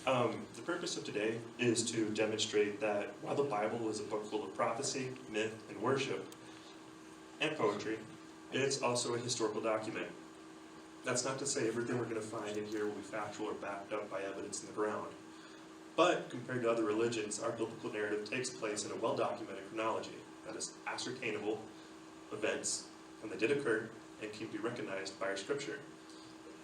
The purpose of today is to demonstrate that while the Bible is a book full of prophecy, myth, and worship, and poetry, it's also a historical document. That's not to say everything we're going to find in here will be factual or backed up by evidence in the ground. But compared to other religions, our biblical narrative takes place in a well-documented chronology that is ascertainable events when they did occur and can be recognized by our scripture.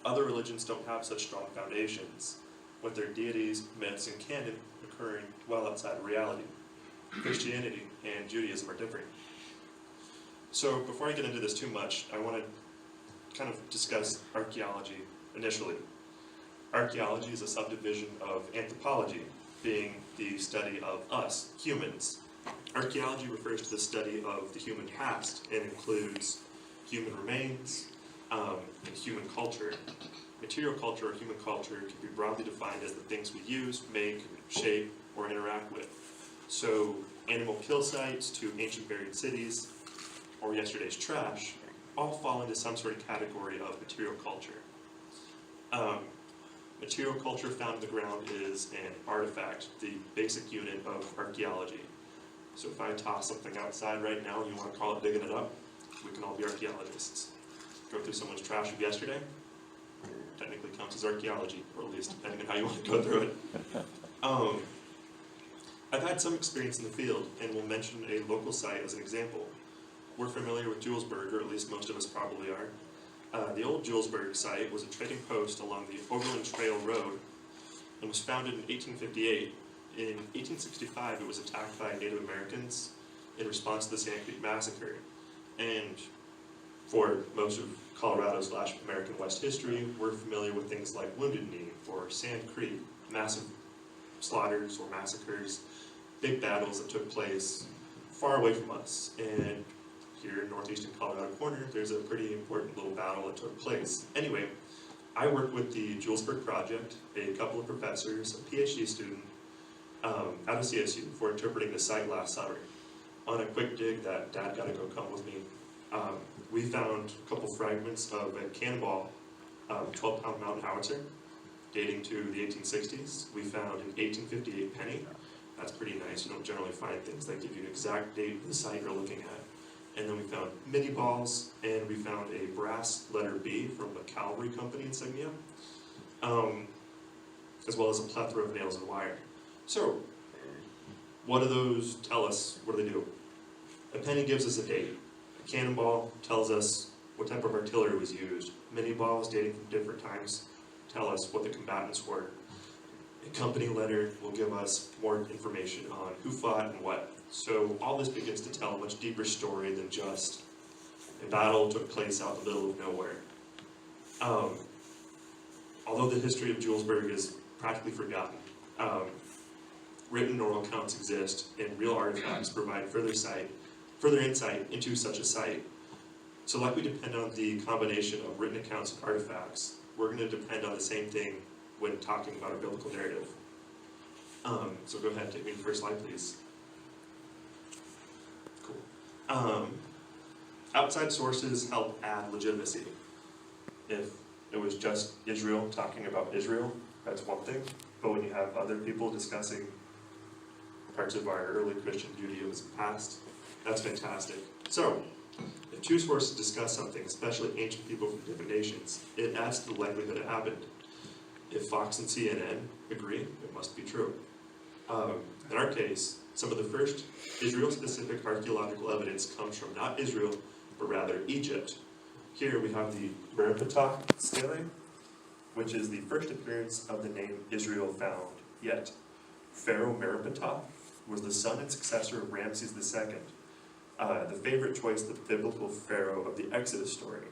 Other religions don't have such strong foundations, with their deities, myths, and canon occurring well outside of reality. Christianity and Judaism are different. So before I get into this too much, I want to kind of discuss archaeology initially. Archaeology is a subdivision of anthropology, being the study of us, humans. Archaeology refers to the study of the human past and includes human remains and human culture. Material culture or human culture can be broadly defined as the things we use, make, shape, or interact with. So animal kill sites to ancient buried cities or yesterday's trash all fall into some sort of category of material culture. Material culture found in the ground is an artifact, the basic unit of archaeology. So if I toss something outside right now and you want to call it digging it up, we can all be archaeologists. Go through someone's trash of yesterday, technically counts as archaeology, or at least depending on how you want to go through it. I've had some experience in the field, and we'll mention a local site as an example. We're familiar with Julesburg, or at least most of us probably are. The old Julesburg site was a trading post along the Overland Trail Road and was founded in 1858. In 1865, it was attacked by Native Americans in response to the Sand Creek Massacre. And for most of Colorado/American West history, we're familiar with things like Wounded Knee or Sand Creek, massive slaughters or massacres, big battles that took place far away from us. And here in northeastern Colorado corner, there's a pretty important little battle that took place. Anyway, I worked with the Julesburg Project, a couple of professors, a PhD student out of CSU for interpreting the site last summer. On a quick dig that Dad got to go come with me, we found a couple fragments of a cannonball 12-pound mountain howitzer dating to the 1860s. We found an 1858 penny. That's pretty nice. You don't generally find things that give you an exact date of the site you're looking at. And then we found mini balls, and we found a brass letter B from a cavalry company insignia, as well as a plethora of nails and wire. So, what do those tell us? What do they do? A penny gives us a date. A cannonball tells us what type of artillery was used. Mini balls dating from different times tell us what the combatants were. A company letter will give us more information on who fought and what. So all this begins to tell a much deeper story than just a battle took place out in the middle of nowhere. Although the history of Julesburg is practically forgotten, written oral accounts exist, and real artifacts provide further insight into such a site. So like we depend on the combination of written accounts and artifacts, we're going to depend on the same thing when talking about our biblical narrative. So go ahead and take me to the first slide, please. Cool. Outside sources help add legitimacy. If it was just Israel talking about Israel, that's one thing. But when you have other people discussing parts of our early Christian Judaism past, that's fantastic. So, if two sources discuss something, especially ancient people from different nations, it adds to the likelihood it happened. If Fox and CNN agree, it must be true. In our case, some of the first Israel-specific archaeological evidence comes from not Israel, but rather Egypt. Here we have the Meriptah stele, which is the first appearance of the name Israel found yet. Pharaoh Meriptah was the son and successor of Ramses II, the favorite choice of the biblical pharaoh of the Exodus story.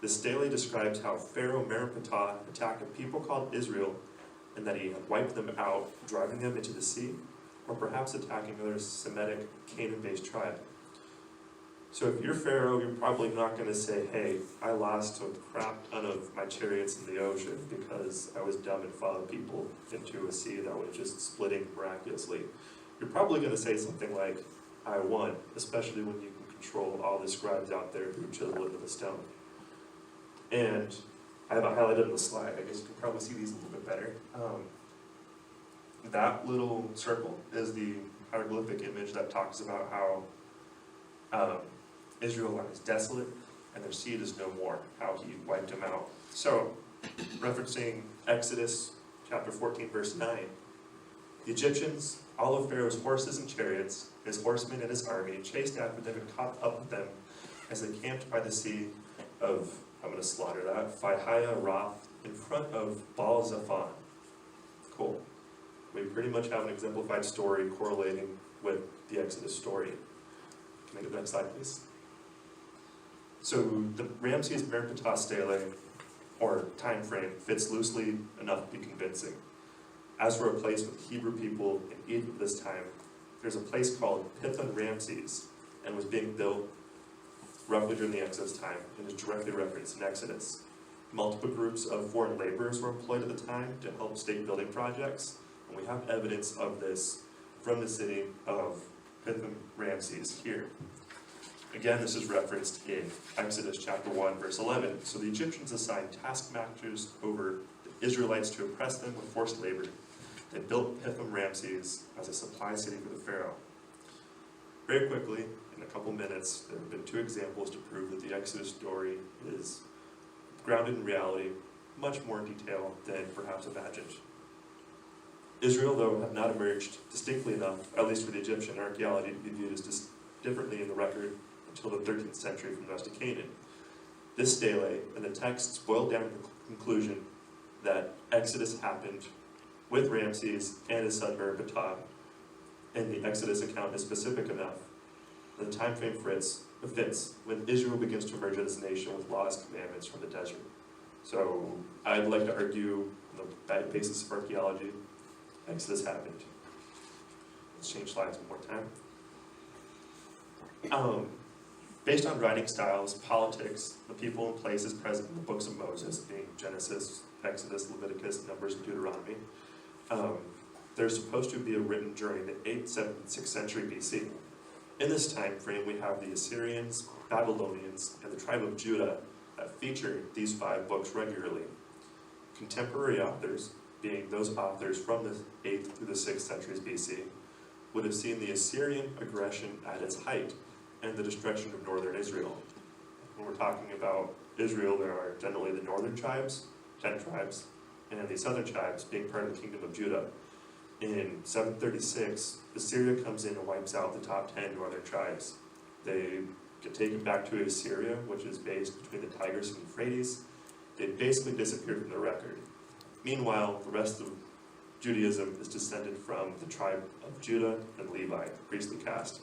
The stele describes how Pharaoh Meriptah attacked a people called Israel, and that he had wiped them out, driving them into the sea, or perhaps attacking another Semitic Canaan-based tribe. So if you're Pharaoh, you're probably not going to say, hey, I lost a crap ton of my chariots in the ocean because I was dumb and followed people into a sea that was just splitting miraculously. You're probably going to say something like, I won, especially when you can control all the scribes out there who chisel into the stone. And I have it highlighted on the slide. I guess you can probably see these a little bit better. that little circle is the hieroglyphic image that talks about how Israel lies desolate and their seed is no more, how he wiped them out. So, referencing Exodus chapter 14, verse 9, the Egyptians, all of Pharaoh's horses and chariots, his horsemen and his army, chased after them and caught up with them as they camped by the sea of, I'm going to slaughter that, Fihiah Roth, in front of Baal Zephon. Cool. We pretty much have an exemplified story correlating with the Exodus story. Can I get the next slide, please? So the Ramses-Merkatah stele, or time frame, fits loosely enough to be convincing. As for a place with Hebrew people in Egypt this time, there's a place called Pithom Ramses, and was being built roughly during the Exodus time, and is directly referenced in Exodus. Multiple groups of foreign laborers were employed at the time to help state building projects, and we have evidence of this from the city of Pithom Ramses here. Again, this is referenced in Exodus chapter 1, verse 11. So the Egyptians assigned taskmasters over the Israelites to oppress them with forced labor. They built Pithom Ramses as a supply city for the Pharaoh. Very quickly, in a couple minutes, there have been two examples to prove that the Exodus story is grounded in reality, much more detail than perhaps imagined. Israel, though, had not emerged distinctly enough, at least for the Egyptian archaeology, to be viewed as differently in the record until the 13th century from the rest of Canaan. This stele and the texts boiled down to the conclusion that Exodus happened with Ramses and his son Merkatah, and the Exodus account is specific enough that the time frame fits when Israel begins to emerge as a nation with laws, commandments from the desert. So I'd like to argue on the basis of archaeology, Exodus happened. Let's change slides one more time. Based on writing styles, politics, the people and places present in the books of Moses, being Genesis, Exodus, Leviticus, Numbers, and Deuteronomy, they're supposed to be written during the 8th, 7th, 6th century BC. In this time frame, we have the Assyrians, Babylonians, and the tribe of Judah that feature these 5 books regularly. Contemporary authors, being those authors from the 8th through the 6th centuries BC, would have seen the Assyrian aggression at its height and the destruction of northern Israel. When we're talking about Israel, there are generally the northern tribes, 10 tribes, and the southern tribes being part of the kingdom of Judah. In 736, Assyria comes in and wipes out the top 10 northern tribes. They get taken back to Assyria, which is based between the Tigris and Euphrates. They basically disappeared from the record. Meanwhile, the rest of Judaism is descended from the tribe of Judah and Levi, the priestly caste.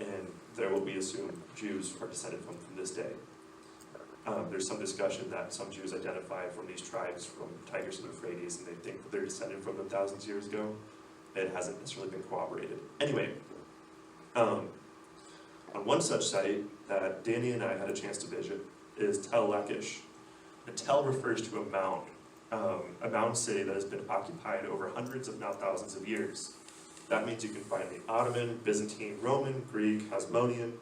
And they're what we assume Jews are descended from this day. There's some discussion that some Jews identify from these tribes from Tigris and Euphrates, and they think that they're descended from them thousands of years ago. It hasn't necessarily been corroborated. Anyway, on one such site that Danny and I had a chance to visit is Tel Lachish. The Tel refers to a mound city that has been occupied over hundreds, if not thousands of years. That means you can find the Ottoman, Byzantine, Roman, Greek, Hasmonean,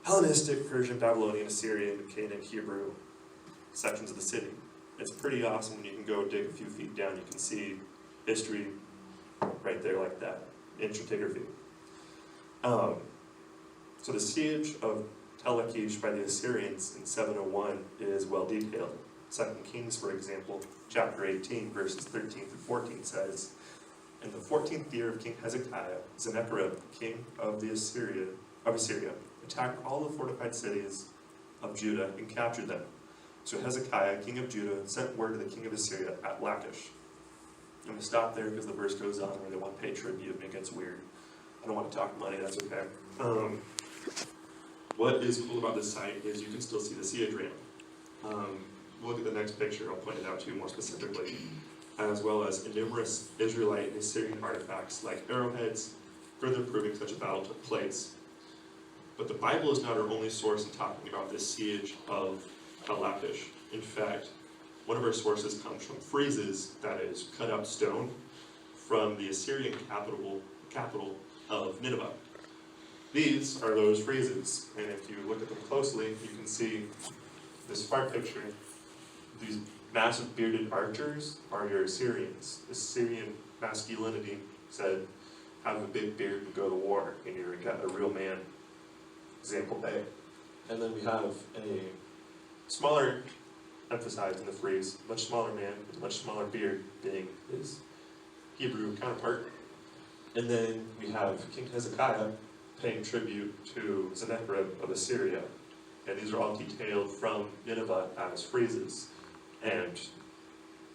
Hellenistic, Persian, Babylonian, Assyrian, Canaan, Hebrew sections of the city. It's pretty awesome when you can go dig a few feet down. You can see history right there like that, in stratigraphy. So the siege of Tel Lachish by the Assyrians in 701 is well detailed. 2 Kings, for example, chapter 18, verses 13 through 14 says, "In the 14th year of King Hezekiah, Sennacherib, king of Assyria, attacked all the fortified cities of Judah and captured them. So Hezekiah, king of Judah, sent word to the king of Assyria at Lachish." I'm going to stop there because the verse goes on where they want to pay tribute and it gets weird. I don't want to talk money, that's okay. What is cool about this site is you can still see the siege ramp. Look at the next picture, I'll point it out to you more specifically, as well as numerous Israelite and Assyrian artifacts like arrowheads, further proving such a battle took place. But the Bible is not our only source in talking about this siege of Lachish. In fact, one of our sources comes from friezes, that is, cut out stone, from the Assyrian capital of Nineveh. These are those friezes, and if you look at them closely, you can see this far picture. These massive bearded archers are your Assyrian masculinity, said having a big beard and go to war, and you're a real man. Example A. And then we have a smaller, emphasized in the phrase, much smaller man with a much smaller beard, being his Hebrew counterpart. And then we have King Hezekiah paying tribute to Sennacherib of Assyria. And these are all detailed from Nineveh as phrases. And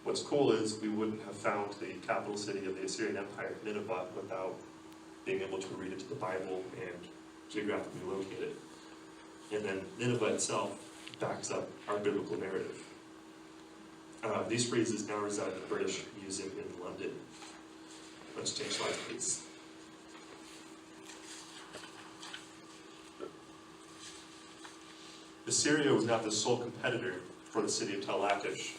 what's cool is we wouldn't have found the capital city of the Assyrian Empire, Nineveh, without being able to read it to the Bible and geographically locate it. And then Nineveh itself backs up our biblical narrative. These phrases now reside in the British Museum in London. Let's change slides, please. Assyria was not the sole competitor for the city of Tel Lachish.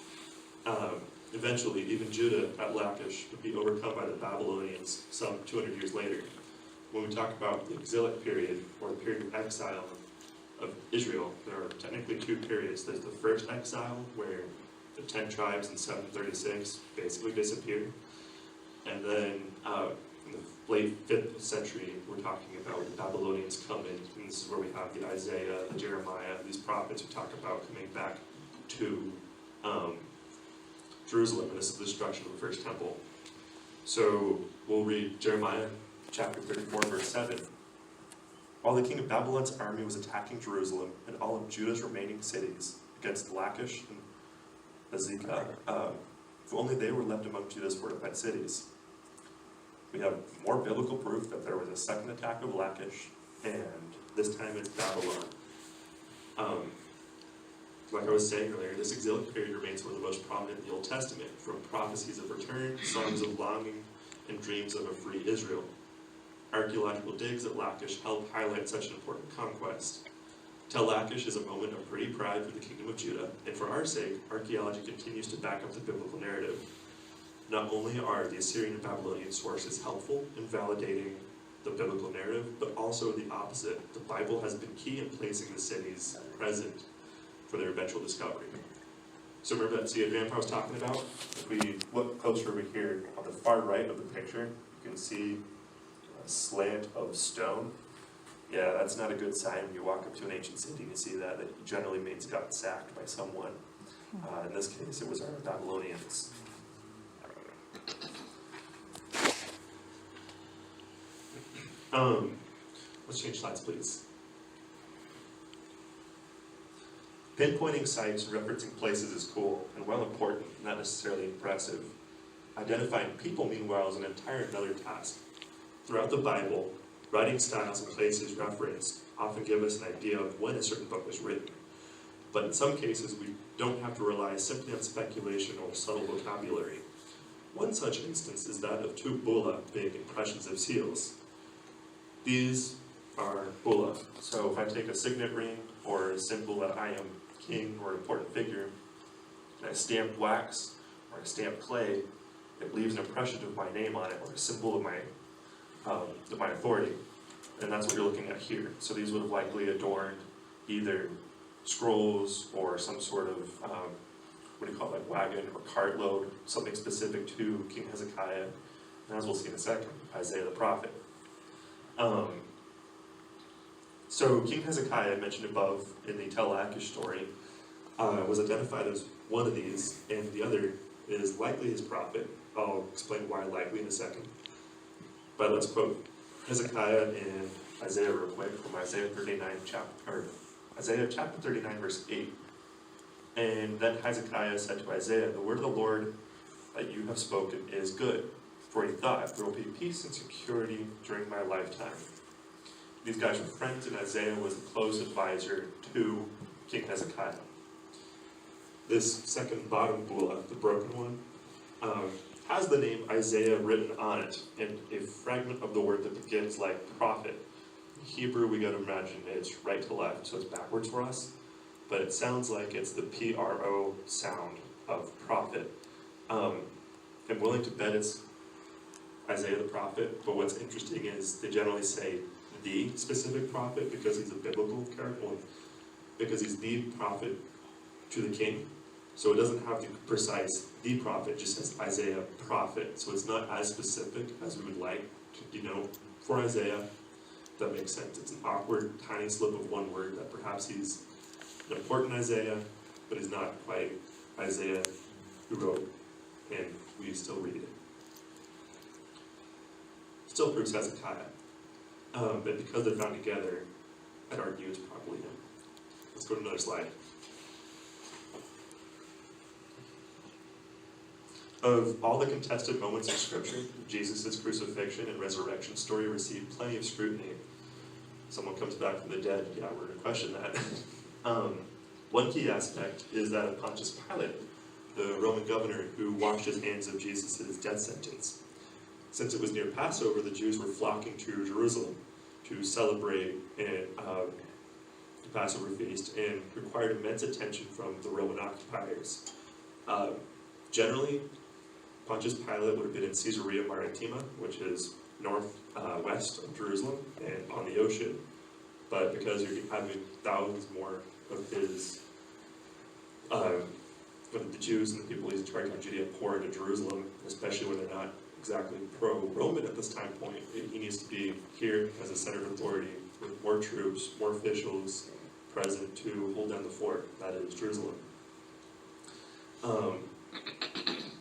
Eventually, even Judah at Lachish would be overcome by the Babylonians some 200 years later. When we talk about the exilic period, or the period of exile of Israel, there are technically two periods. There's the first exile, where the 10 tribes in 736 basically disappeared. And then in the late 5th century, we're talking about the Babylonians coming, and this is where we have the Isaiah, the Jeremiah, these prophets who talk about coming back to Jerusalem, and this is the destruction of the first temple. So we'll read Jeremiah chapter 34, verse 7. While the king of Babylon's army was attacking Jerusalem and all of Judah's remaining cities against Lachish and Azekah, if only they were left among Judah's fortified cities. We have more biblical proof that there was a second attack of Lachish, and this time it's Babylon. Like I was saying earlier, this exilic period remains one of the most prominent in the Old Testament, from prophecies of return, songs of longing, and dreams of a free Israel. Archaeological digs at Lachish help highlight such an important conquest. Tel Lachish is a moment of pretty pride for the kingdom of Judah, and for our sake, archaeology continues to back up the biblical narrative. Not only are the Assyrian and Babylonian sources helpful in validating the biblical narrative, but also the opposite. The Bible has been key in placing the cities present for their eventual discovery. So remember that sea diagram I was talking about? If we look closer over here, on the far right of the picture, you can see a slant of stone. Yeah, that's not a good sign when you walk up to an ancient city and you see that. It generally means it got sacked by someone. In this case, it was our Babylonians. Let's change slides, please. Pinpointing sites and referencing places is cool and well important, not necessarily impressive. Identifying people, meanwhile, is an entire another task. Throughout the Bible, writing styles and places referenced often give us an idea of when a certain book was written. But in some cases, we don't have to rely simply on speculation or subtle vocabulary. One such instance is that of two bulla, being impressions of seals. These are bulla. So if I take a signet ring or a symbol that I am king or important figure, and I stamp wax or I stamp clay, it leaves an impression of my name on it, or a symbol of my authority. And that's what you're looking at here. So these would have likely adorned either scrolls or some sort of, like wagon or cartload, something specific to King Hezekiah, and as we'll see in a second, Isaiah the prophet. So King Hezekiah, mentioned above in the Tel Lachish story, was identified as one of these, and the other is likely his prophet. I'll explain why likely in a second. But let's quote Hezekiah and Isaiah real quick from Isaiah chapter 39, verse 8. And then Hezekiah said to Isaiah, "The word of the Lord that you have spoken is good." For he thought, "There will be peace and security during my lifetime." These guys were friends, and Isaiah was a close advisor to King Hezekiah. This second bottom bulla, the broken one, has the name Isaiah written on it, and a fragment of the word that begins like prophet. In Hebrew, we got to imagine it's right to left, so it's backwards for us, but it sounds like it's the P-R-O sound of prophet. I'm willing to bet it's Isaiah the prophet, but what's interesting is they generally say the specific prophet because he's a biblical character, because he's the prophet to the king. So it doesn't have the precise "the prophet," it just says Isaiah prophet. So it's not as specific as we would like to denote for Isaiah. That makes sense. It's an awkward, tiny slip of one word that perhaps he's an important Isaiah, but he's not quite Isaiah who wrote, and we still read it. Still proves Hezekiah. But because they're found together, I'd argue it's probably him. Let's go to another slide. Of all the contested moments in Scripture, Jesus' crucifixion and resurrection story received plenty of scrutiny. Someone comes back from the dead, yeah, we're going to question that. One key aspect is that of Pontius Pilate, the Roman governor who washed his hands of Jesus' death sentence. Since it was near Passover, the Jews were flocking to Jerusalem to celebrate the Passover feast and required immense attention from the Roman occupiers. Generally, Pontius Pilate would have been in Caesarea Maritima, which is northwest of Jerusalem and on the ocean. But because you're having thousands more of his, of the Jews and the people he's in charge of Judea pour into Jerusalem, especially when they're not exactly pro-Roman at this time point, he needs to be here as a center of authority with more troops, more officials present to hold down the fort, that is Jerusalem.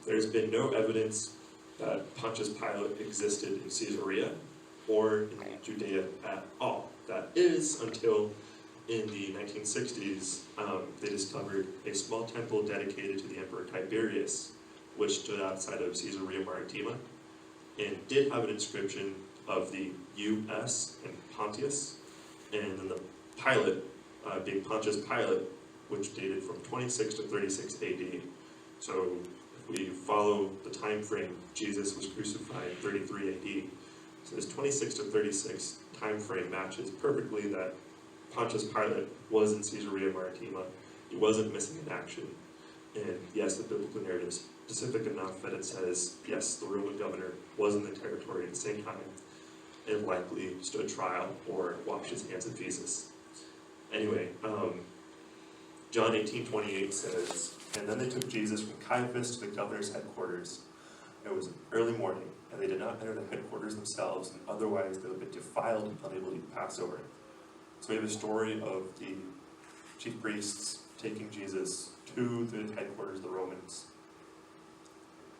There's been no evidence that Pontius Pilate existed in Caesarea or in Judea at all. That is until in the 1960s they discovered a small temple dedicated to the Emperor Tiberius, which stood outside of Caesarea Maritima and did have an inscription of the U.S. and Pontius, and then the Pilate being Pontius Pilate, which dated from 26 to 36 AD. So if we follow the time frame, Jesus was crucified 33 AD. So this 26 to 36 time frame matches perfectly that Pontius Pilate was in Caesarea Maritima. He wasn't missing in action. And yes, the biblical narrative is specific enough that it says, yes, the Roman governor was in the territory at the same time and likely stood trial or washed his hands of Jesus. Anyway, John 18:28 says, "And then they took Jesus from Caiaphas to the governor's headquarters. It was early morning, and they did not enter the headquarters themselves, and otherwise they would have been defiled and unable to eat Passover." So we have a story of the chief priests taking Jesus to the headquarters of the Romans.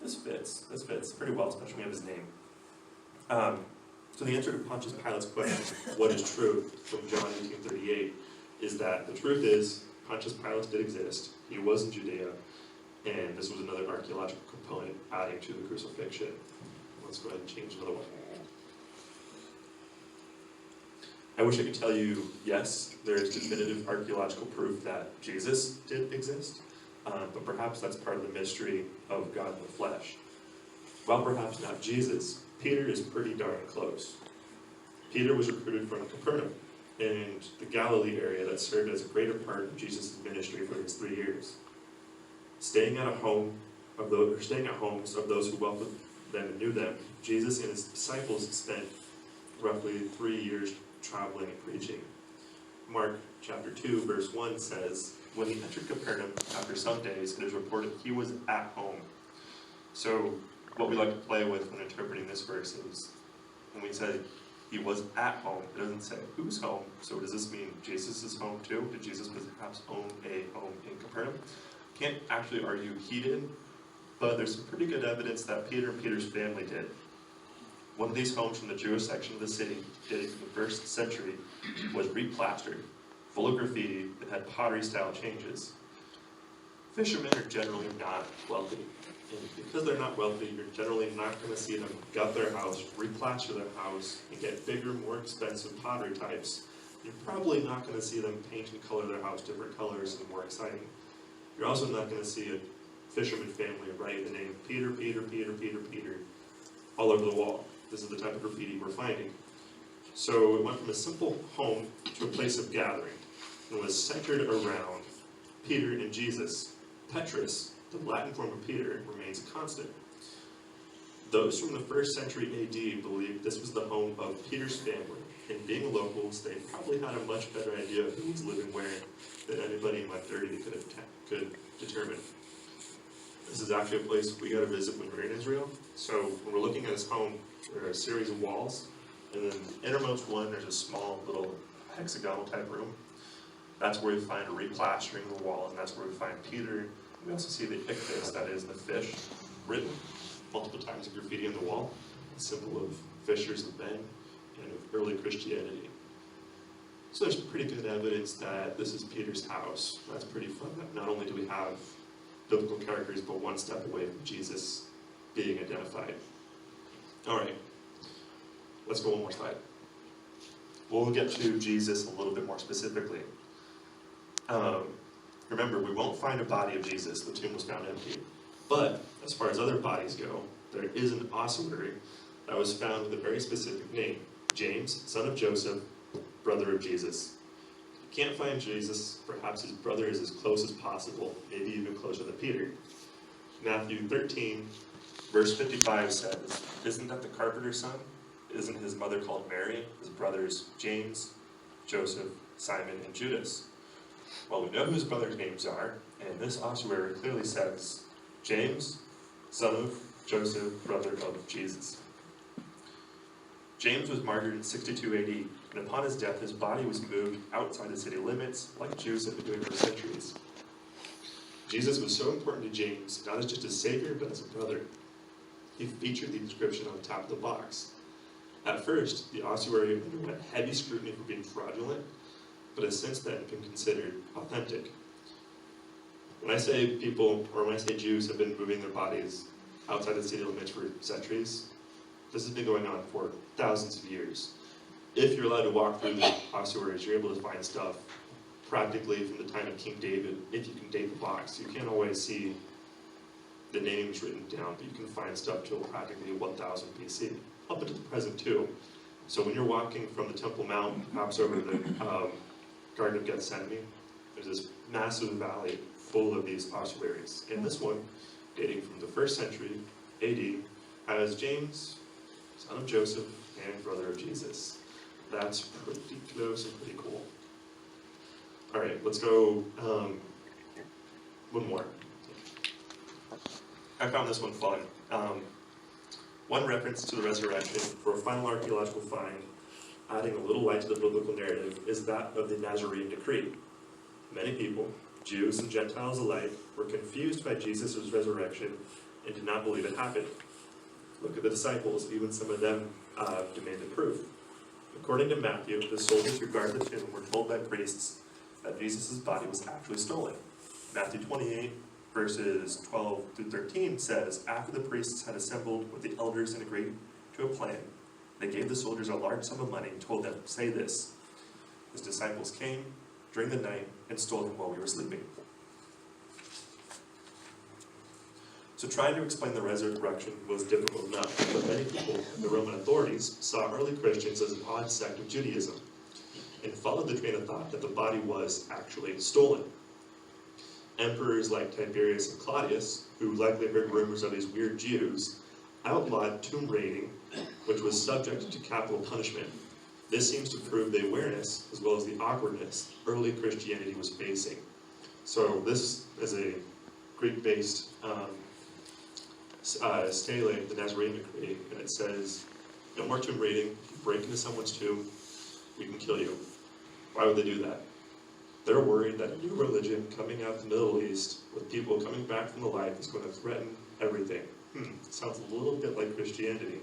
This fits pretty well, especially when we have his name. So the answer to Pontius Pilate's question, what is true, from John 18:38, is that the truth is Pontius Pilate did exist. He was in Judea, and this was another archaeological component adding to the crucifixion. Let's go ahead and change another one. I wish I could tell you, yes, there is definitive archaeological proof that Jesus did exist, but perhaps that's part of the mystery of God in the flesh. While perhaps not Jesus, Peter is pretty darn close. Peter was recruited from Capernaum in the Galilee area that served as a greater part of Jesus' ministry for his 3 years. Staying at homes of those who welcomed them and knew them, Jesus and his disciples spent roughly 3 years traveling and preaching. Mark chapter 2, verse 1 says, "When he entered Capernaum, after some days, it is reported he was at home." So what we like to play with when interpreting this verse is, when we say he was at home, it doesn't say whose home. So does this mean Jesus' home too? Did Jesus perhaps own a home in Capernaum? Can't actually argue he did, but there's some pretty good evidence that Peter and Peter's family did. One of these homes from the Jewish section of the city, dating from the 1st century, was replastered, full of graffiti, that had pottery-style changes. Fishermen are generally not wealthy, and because they're not wealthy, you're generally not going to see them gut their house, replaster their house, and get bigger, more expensive pottery types. You're probably not going to see them paint and color their house different colors and more exciting. You're also not going to see a fisherman family write the name Peter, Peter, Peter, Peter, Peter all over the wall. This is the type of graffiti we're finding. So it went from a simple home to a place of gathering, and was centered around Peter and Jesus. Petrus, the Latin form of Peter, remains a constant. Those from the 1st century AD believed this was the home of Peter's family, and being locals, they probably had a much better idea of who was living where than anybody in my 30 could determine. This is actually a place we got to visit when we're in Israel. So when we're looking at his home, there are a series of walls, and then the innermost one, there's a small little hexagonal type room. That's where we find a replastering of the walls, and that's where we find Peter. We also see the ichthys, that is the fish, written multiple times of graffiti on the wall, a symbol of fishers of men and of early Christianity. So there's pretty good evidence that this is Peter's house. That's pretty fun. Not only do we have biblical characters, but one step away from Jesus being identified. All right, let's go one more slide. We'll get to Jesus a little bit more specifically. Remember, we won't find a body of Jesus. The tomb was found empty. But as far as other bodies go, there is an ossuary that was found with a very specific name: James, son of Joseph, brother of Jesus. If you can't find Jesus, perhaps his brother is as close as possible, maybe even closer than Peter. Matthew 13, verse 55 says, "Isn't that the carpenter's son? Isn't his mother called Mary? His brothers James, Joseph, Simon, and Judas?" Well, we know who his brothers' names are, and this ossuary clearly says, James, son of Joseph, brother of Jesus. James was martyred in 62 AD, and upon his death, his body was moved outside the city limits, like Jews have been doing for centuries. Jesus was so important to James, not as just a savior, but as a brother. He featured the inscription on the top of the box. At first, the ossuary underwent heavy scrutiny for being fraudulent, but has since then been considered authentic. When I say people, or when I say Jews have been moving their bodies outside the city limits for centuries, this has been going on for thousands of years. If you're allowed to walk through the ossuaries, you're able to find stuff practically from the time of King David, if you can date the box. You can't always see the names written down, but you can find stuff till practically 1000 BC, up into the present too. So when you're walking from the Temple Mount, perhaps over the Garden of Gethsemane, there's this massive valley full of these ossuaries. And this one, dating from the 1st century AD, has James, son of Joseph, and brother of Jesus. That's pretty close and pretty cool. All right, let's go one more. I found this one fun. One reference to the resurrection for a final archaeological find, adding a little light to the biblical narrative, is that of the Nazarene decree. Many people, Jews and Gentiles alike, were confused by Jesus' resurrection and did not believe it happened. Look at the disciples, even some of them demanded proof. According to Matthew, the soldiers who guarded the tomb were told by priests that Jesus' body was actually stolen. Matthew 28, verses 12 through 13 says, "After the priests had assembled with the elders and agreed to a plan, they gave the soldiers a large sum of money and told them, 'Say this: His disciples came during the night and stole him while we were sleeping.'" So trying to explain the resurrection was difficult enough, but many people, the Roman authorities, saw early Christians as an odd sect of Judaism and followed the train of thought that the body was actually stolen. Emperors like Tiberius and Claudius, who likely heard rumors of these weird Jews, outlawed tomb raiding, which was subject to capital punishment. This seems to prove the awareness, as well as the awkwardness, early Christianity was facing. So this is a Greek-based stele, the Nazarene decree, and it says, no more tomb raiding. If you break into someone's tomb, we can kill you. Why would they do that? They're worried that a new religion coming out of the Middle East, with people coming back from the life, is going to threaten everything. Sounds a little bit like Christianity.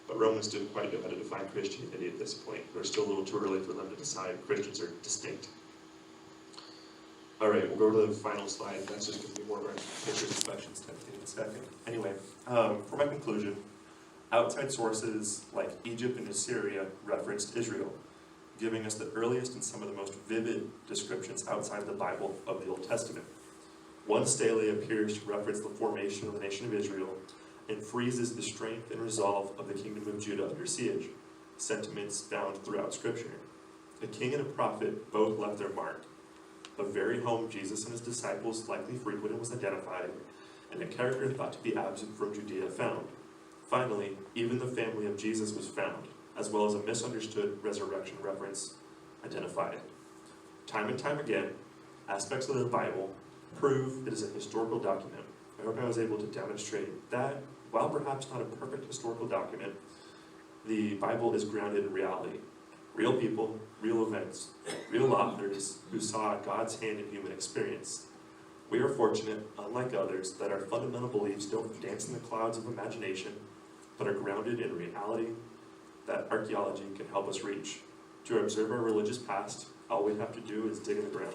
But Romans didn't quite know how to define Christianity at this point. They're still a little too early for them to decide Christians are distinct. All right, we'll go to the final slide. That's just going to be more of our answers and questions type thing in a second. Anyway, for my conclusion, outside sources like Egypt and Assyria referenced Israel, giving us the earliest and some of the most vivid descriptions outside of the Bible of the Old Testament. One stele appears to reference the formation of the nation of Israel and freezes the strength and resolve of the kingdom of Judah under siege, sentiments found throughout Scripture. A king and a prophet both left their mark. The very home Jesus and his disciples likely frequented was identified, and a character thought to be absent from Judea found. Finally, even the family of Jesus was found, as well as a misunderstood resurrection reference identified. Time and time again, aspects of the Bible prove it is a historical document, I hope I was able to demonstrate that, while perhaps not a perfect historical document, the Bible is grounded in reality. Real people, real events, real authors who saw God's hand in human experience. We are fortunate, unlike others, that our fundamental beliefs don't dance in the clouds of imagination, but are grounded in reality that archaeology can help us reach. To observe our religious past, all we have to do is dig in the ground.